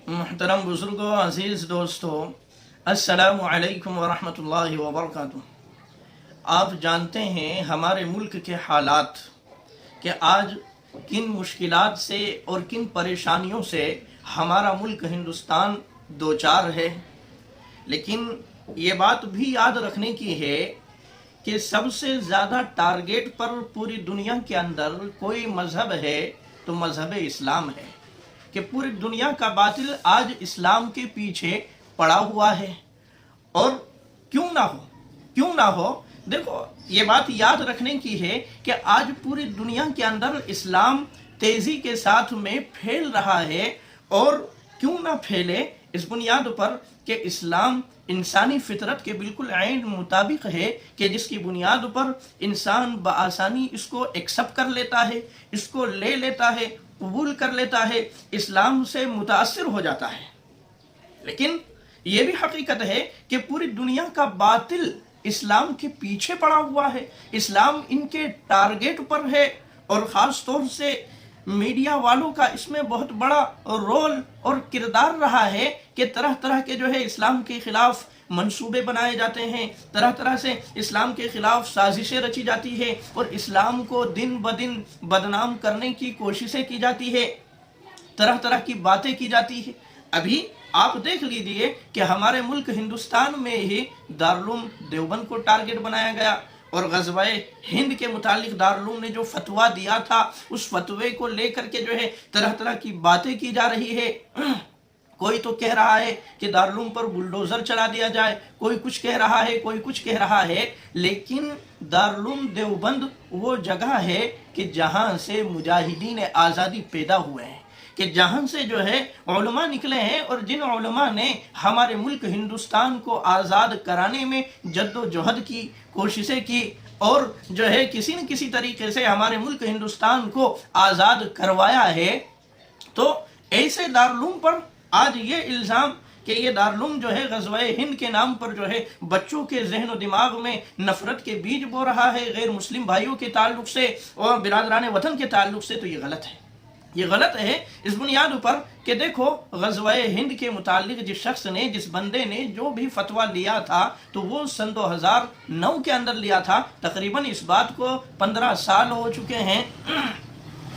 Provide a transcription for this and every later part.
محترم بزرگوں، عزیز دوستوں، السلام علیکم ورحمۃ اللہ وبرکاتہ۔ آپ جانتے ہیں ہمارے ملک کے حالات کہ آج کن مشکلات سے اور کن پریشانیوں سے ہمارا ملک ہندوستان دوچار ہے، لیکن یہ بات بھی یاد رکھنے کی ہے کہ سب سے زیادہ ٹارگیٹ پر پوری دنیا کے اندر کوئی مذہب ہے تو مذہب اسلام ہے، کہ پوری دنیا کا باطل آج اسلام کے پیچھے پڑا ہوا ہے۔ اور کیوں نہ ہو دیکھو، یہ بات یاد رکھنے کی ہے کہ آج پوری دنیا کے اندر اسلام تیزی کے ساتھ میں پھیل رہا ہے، اور کیوں نہ پھیلے اس بنیاد پر کہ اسلام انسانی فطرت کے بالکل عین مطابق ہے، کہ جس کی بنیاد پر انسان بآسانی اس کو ایکسپٹ کر لیتا ہے، اس کو لے لیتا ہے، قبول کر لیتا ہے، اسلام سے متاثر ہو جاتا ہے۔ لیکن یہ بھی حقیقت ہے کہ پوری دنیا کا باطل اسلام کے پیچھے پڑا ہوا ہے، اسلام ان کے ٹارگیٹ پر ہے، اور خاص طور سے میڈیا والوں کا اس میں بہت بڑا رول اور کردار رہا ہے کہ طرح طرح کے جو ہے اسلام کے خلاف منصوبے بنائے جاتے ہیں، طرح طرح سے اسلام کے خلاف سازشیں رچی جاتی ہے، اور اسلام کو دن بدن بدنام کرنے کی کوششیں کی جاتی ہے، طرح طرح کی باتیں کی جاتی ہے۔ ابھی آپ دیکھ لیجئے کہ ہمارے ملک ہندوستان میں ہی دارالعلوم دیوبند کو ٹارگٹ بنایا گیا، اور غزوہ ہند کے متعلق دارالعلوم نے جو فتویٰ دیا تھا، اس فتوے کو لے کر کے جو ہے طرح طرح کی باتیں کی جا رہی ہے۔ کوئی تو کہہ رہا ہے کہ دارالعلوم پر بلڈوزر چلا دیا جائے، کوئی کچھ کہہ رہا ہے، کوئی کچھ کہہ رہا ہے، لیکن دارالعلوم دیوبند وہ جگہ ہے کہ جہاں سے مجاہدین آزادی پیدا ہوئے ہیں، کہ جہاں سے جو ہے علماء نکلے ہیں، اور جن علماء نے ہمارے ملک ہندوستان کو آزاد کرانے میں جد و جہد کی، کوششیں کی، اور جو ہے کسی نہ کسی طریقے سے ہمارے ملک ہندوستان کو آزاد کروایا ہے۔ تو ایسے دارالعلوم پر آج یہ الزام کہ یہ دارالعلوم جو ہے غزوہ ہند کے نام پر جو ہے بچوں کے ذہن و دماغ میں نفرت کے بیج بو رہا ہے غیر مسلم بھائیوں کے تعلق سے اور برادران وطن کے تعلق سے، تو یہ غلط ہے۔ یہ غلط ہے اس بنیاد پر کہ دیکھو، غزوہ ہند کے متعلق جس شخص نے، جس بندے نے جو بھی فتویٰ لیا تھا، تو وہ سن 2009 کے اندر لیا تھا۔ تقریباً اس بات کو 15 سال ہو چکے ہیں،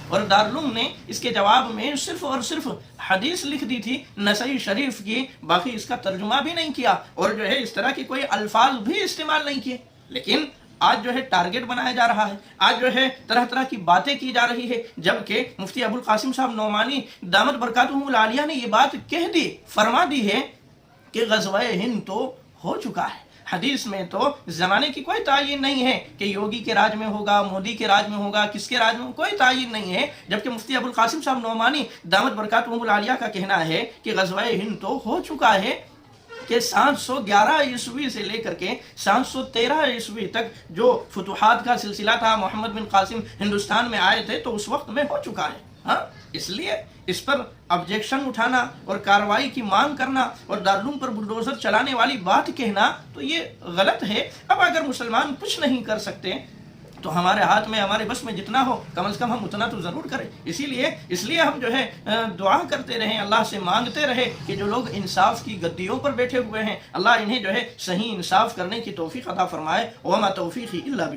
اور دارالعلوم نے اس کے جواب میں صرف اور صرف حدیث لکھ دی تھی نسائی شریف کی، باقی اس کا ترجمہ بھی نہیں کیا، اور جو ہے اس طرح کی کوئی الفاظ بھی استعمال نہیں کیے۔ لیکن آج جو ہے ٹارگٹ بنایا جا رہا ہے، آج جو ہے طرح طرح کی باتیں کی جا رہی ہے، جبکہ مفتی ابوالقاسم صاحب نعمانی دامت برکاتہم العالیہ نے یہ بات کہہ دی، فرما دی ہے کہ غزوہ ہند تو ہو چکا ہے۔ حدیث میں تو زمانے کی کوئی تعین نہیں ہے کہ یوگی کے راج میں ہوگا، مودی کے راج میں ہوگا، کس کے راج میں، کوئی تعین نہیں ہے، جبکہ مفتی ابوالقاسم صاحب نعمانی دامت برکاتہم العالیہ کا کہنا ہے کہ غزوہ ہند تو ہو چکا ہے، کہ 711 عیسوی سے لے کر کے 713 عیسوی تک جو فتوحات کا سلسلہ تھا، محمد بن قاسم ہندوستان میں آئے تھے، تو اس وقت میں ہو چکا ہے۔ ہاں، اس لیے اس پر آبجیکشن اٹھانا اور کارروائی کی مانگ کرنا اور دارالعلوم پر بلڈوزر چلانے والی بات کہنا تو یہ غلط ہے۔ اب اگر مسلمان کچھ نہیں کر سکتے تو ہمارے ہاتھ میں، ہمارے بس میں جتنا ہو، کم از کم ہم اتنا تو ضرور کریں۔ اس لیے ہم جو ہے دعا کرتے رہیں، اللہ سے مانگتے رہے کہ جو لوگ انصاف کی گدیوں پر بیٹھے ہوئے ہیں، اللہ انہیں جو ہے صحیح انصاف کرنے کی توفیق عطا فرمائے۔ وما توفیقی الا باللہ۔